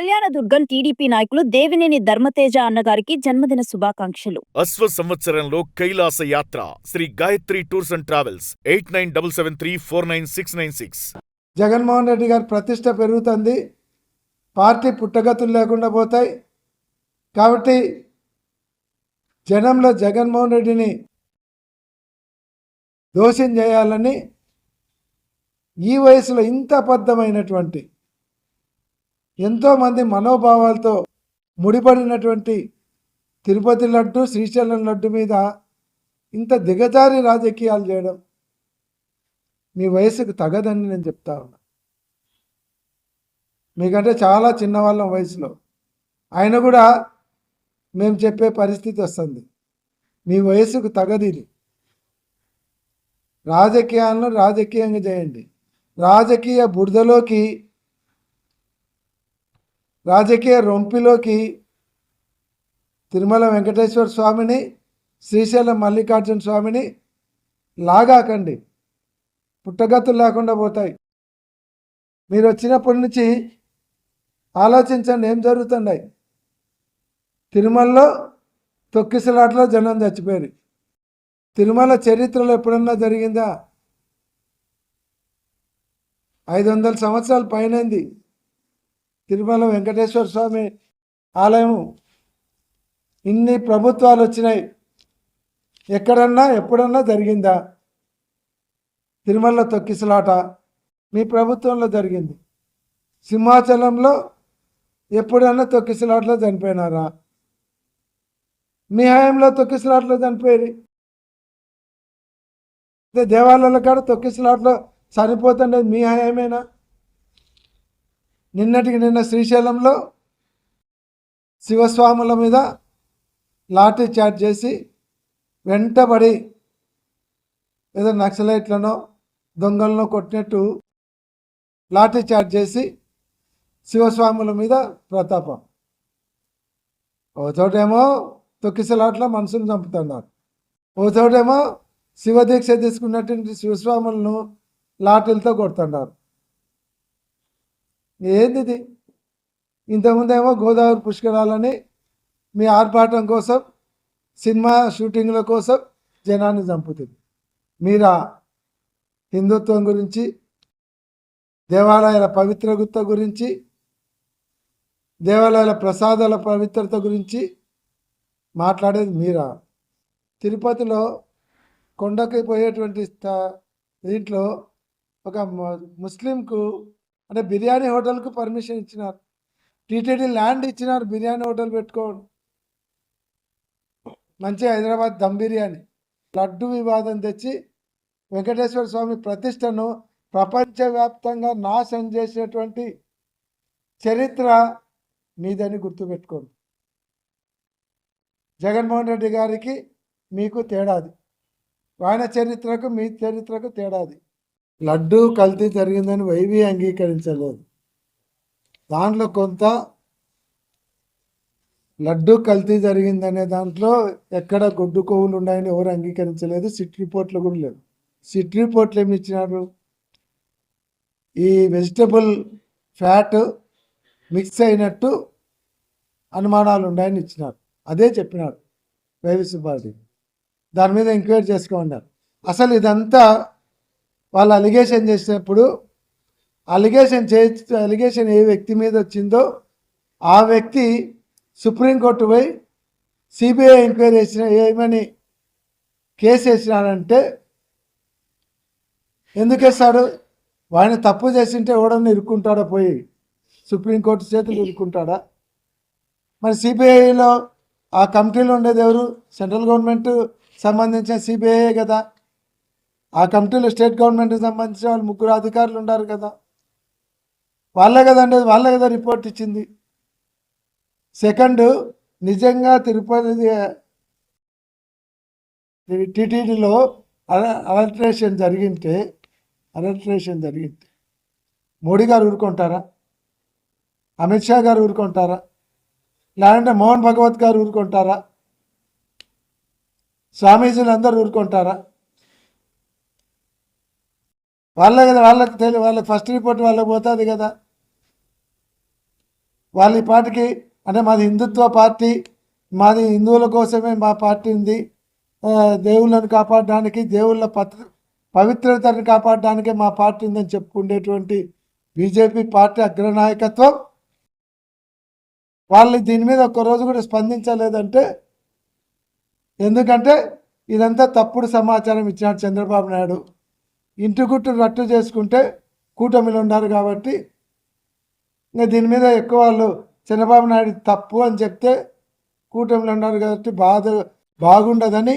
Kalyandurg TDP నాయకులు దేవినేని ధర్మతేజ అన్నగారికి జన్మదిన శుభాకాంక్షలు. అశ్వ సంవత్సరంలో కైలాస యాత్ర Sri Gayatri tours and travels 8977349696. Jaganmohan Reddy గారి ప్రతిష్ట పెరుగుతుంది. పార్టీ పుట్టగతులు లేకుండా పోతాయి. కాబట్టి జనంలో జగన్మోహన్ రెడ్డిని దోషం చేయాలని ఈ వయసులో ఇంత అబద్ధమైనటువంటి ఎంతోమంది మనోభావాలతో ముడిపడినటువంటి తిరుపతి లడ్డు, శ్రీశైలం లడ్డు మీద ఇంత దిగజారి రాజకీయాలు చేయడం మీ వయసుకు తగదని నేను చెప్తా ఉన్నా. మీకంటే చాలా చిన్నవాళ్ళం వయసులో, ఆయన కూడా మేము చెప్పే పరిస్థితి వస్తుంది. మీ వయసుకు తగది ఇది. రాజకీయాలను రాజకీయంగా చేయండి. రాజకీయ బురదలోకి, రాజకీయ రొంపిలోకి తిరుమల వెంకటేశ్వర స్వామిని, శ్రీశైలం మల్లికార్జున స్వామిని లాగాకండి. పుట్టగతులు లేకుండా పోతాయి. మీరు వచ్చినప్పటి నుంచి ఆలోచించండి ఏం జరుగుతున్నాయి. తిరుమలలో తొక్కిసలాటలో జనం చచ్చిపోయారు. తిరుమల చరిత్రలో ఎప్పుడన్నా జరిగిందా? 500 సంవత్సరాల పైనైంది తిరుమల వెంకటేశ్వర స్వామి ఆలయం. ఇన్ని ప్రభుత్వాలు వచ్చినాయి, ఎక్కడన్నా ఎప్పుడన్నా జరిగిందా? తిరుమలలో తొక్కిసలాట మీ ప్రభుత్వంలో జరిగింది. సింహాచలంలో ఎప్పుడన్నా తొక్కిసలాటలో చనిపోయినారా? మీ హయాంలో తొక్కిసలాటలో చనిపోయి దేవాలయాల కాడ తొక్కిసలాటలో చనిపోతుండేది మీ హయామేనా? నిన్నటికి నిన్న శ్రీశైలంలో శివస్వాముల మీద లాఠీ చార్జ్ చేసి వెంటబడి ఏదో నక్సలైట్లనో దొంగలను కొట్టినట్టు లాఠీ చార్జ్ చేసి శివస్వాముల మీద ప్రతాపం. ఓ చోటేమో తొక్కిసలాట్లో మనుషులు చంపుతున్నారు, ఓ చోటేమో శివదీక్ష తీసుకున్నటువంటి శివస్వాములను లాఠీలతో కొడుతున్నారు. ఏంది? ఇంతకుముందేమో గోదావరి పుష్కరాలని మీ ఆర్భాటం కోసం, సినిమా షూటింగ్ల కోసం జనాన్ని చంపుతుంది. మీరా హిందుత్వం గురించి, దేవాలయాల పవిత్రత గురించి, దేవాలయాల ప్రసాదాల పవిత్రత గురించి మాట్లాడేది మీరా? తిరుపతిలో కొండకి పోయేటువంటి దీంట్లో ఒక ముస్లింకు అంటే బిర్యానీ హోటల్కు పర్మిషన్ ఇచ్చినారు. టీటీడీ ల్యాండ్ ఇచ్చినారు బిర్యానీ హోటల్ పెట్టుకోండి. మంచి హైదరాబాద్ దమ్ బిర్యానీ. లడ్డు వివాదం తెచ్చి వెంకటేశ్వర స్వామి ప్రతిష్టను ప్రపంచవ్యాప్తంగా నాశనం చేసేటువంటి చరిత్ర మీదని గుర్తుపెట్టుకోండి. జగన్మోహన్ రెడ్డి గారికి మీకు తేడాది, ఆయన చరిత్రకు మీ చరిత్రకు తేడాది. లడ్డు కల్తీ జరిగిందని వైవి అంగీకరించలేదు. దాంట్లో కొంత లడ్డు కల్తీ జరిగిందనే దాంట్లో ఎక్కడ గొడ్డు కొవ్వులు ఉన్నాయని ఎవరు అంగీకరించలేదు. సిట్ రిపోర్ట్లు కూడా లేవు. సిట్ రిపోర్ట్లు ఏమి ఇచ్చినారు? ఈ వెజిటబుల్ ఫ్యాట్ మిక్స్ అయినట్టు అనుమానాలు ఉన్నాయని ఇచ్చినారు. అదే చెప్పినారు వైవి సుబ్బారెడ్డి. దాని మీద ఎంక్వైరీ చేసుకోమన్నారు. అసలు ఇదంతా వాళ్ళు అలిగేషన్ చేసినప్పుడు అలిగేషన్ ఏ వ్యక్తి మీద వచ్చిందో ఆ వ్యక్తి సుప్రీంకోర్టు పోయి సిబిఐ ఎంక్వైరీ ఏమని కేసు వేసినారంటే ఎందుకు వేస్తాడు? ఆయన తప్పు చేసింటే ఎవడన్నా ఇరుక్కుంటాడా? పోయి సుప్రీంకోర్టు చేతులు ఇరుక్కుంటాడా? మరి సిబిఐలో ఆ కమిటీలో ఉండేది ఎవరు? సెంట్రల్ గవర్నమెంట్ సంబంధించిన సిబిఐ కదా. ఆ కమిటీలో స్టేట్ గవర్నమెంట్కి సంబంధించిన వాళ్ళు 3 అధికారులు ఉన్నారు కదా. వాళ్ళే కదండి, వాళ్ళే కదా రిపోర్ట్ ఇచ్చింది. సెకండ్, నిజంగా తిరుపతి టీటీడీలో అలట్రేషన్ జరిగితే మోడీ గారు ఊరుకుంటారా? అమిత్ షా గారు ఊరుకుంటారా? లేదంటే మోహన్ భగవత్ గారు ఊరుకుంటారా? స్వామీజీలు అందరూ ఊరుకుంటారా? వాళ్ళే కదా, వాళ్ళకి ఫస్ట్ రిపోర్ట్ వాళ్ళకి పోతుంది కదా. వాళ్ళ ఈ పార్టీకి అంటే మాది హిందుత్వ పార్టీ, మాది హిందువుల కోసమే మా పార్టీ ఉంది, దేవుళ్ళని కాపాడడానికి, దేవుళ్ళ పవిత్రతను కాపాడడానికే మా పార్టీ ఉందని చెప్పుకునేటువంటి బీజేపీ పార్టీ అగ్రనాయకత్వం వాళ్ళు దీని మీద ఒక్కరోజు కూడా స్పందించలేదంటే, ఎందుకంటే ఇదంతా తప్పుడు సమాచారం ఇచ్చినాడు చంద్రబాబు నాయుడు. ఇంటి గుట్టు రట్టు చేసుకుంటే కూటమిలో ఉన్నారు కాబట్టి ఇంకా దీని మీద ఎక్కువ వాళ్ళు చంద్రబాబు నాయుడు తప్పు అని చెప్తే కూటమిలో ఉన్నారు కాబట్టి బాగుండదని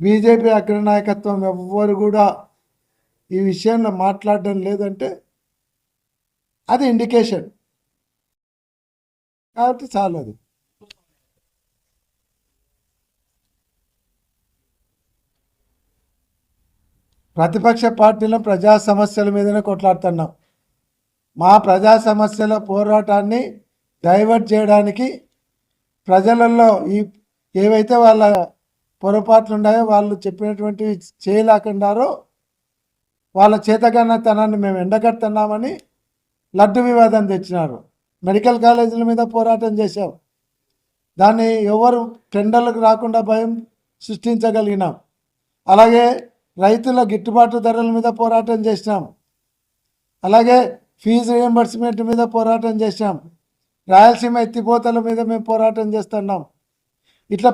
బీజేపీ అగ్రనాయకత్వం ఎవ్వరు కూడా ఈ విషయంలో మాట్లాడడం లేదంటే అది ఇండికేషన్ కాబట్టి చాలు. అది ప్రతిపక్ష పార్టీలో ప్రజా సమస్యల మీదనే కొట్లాడుతున్నాం. మా ప్రజా సమస్యల పోరాటాన్ని డైవర్ట్ చేయడానికి ప్రజలలో ఏవైతే వాళ్ళ పొరపాట్లు ఉన్నాయో, వాళ్ళు చెప్పినటువంటివి చేయలేకున్నారో వాళ్ళ చేతగానతనాన్ని మేము ఎండగడుతున్నామని లడ్డు వివాదం తెచ్చినారు. మెడికల్ కాలేజీల మీద పోరాటం చేశాం, దాన్ని ఎవరు టెండర్లకు రాకుండా భయం సృష్టించగలిగినాం. అలాగే రైతుల గిట్టుబాటు ధరల మీద పోరాటం చేసినాం, అలాగే ఫీజు రియంబర్స్మెంట్ మీద పోరాటం చేసినాం, రాయలసీమ ఎత్తిపోతల మీద మేము పోరాటం చేస్తున్నాం. ఇట్లా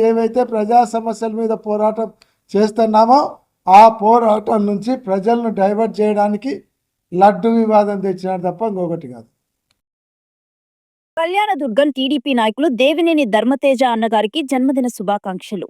ఏవైతే ప్రజా సమస్యల మీద పోరాటం చేస్తున్నామో ఆ పోరాటం నుంచి ప్రజలను డైవర్ట్ చేయడానికి లడ్డు వివాదం తెచ్చినారు తప్ప ఇంకొకటి కాదు. కళ్యాణదుర్గం టీడీపీ నాయకులు దేవినేని ధర్మతేజ అన్నగారికి జన్మదిన శుభాకాంక్షలు.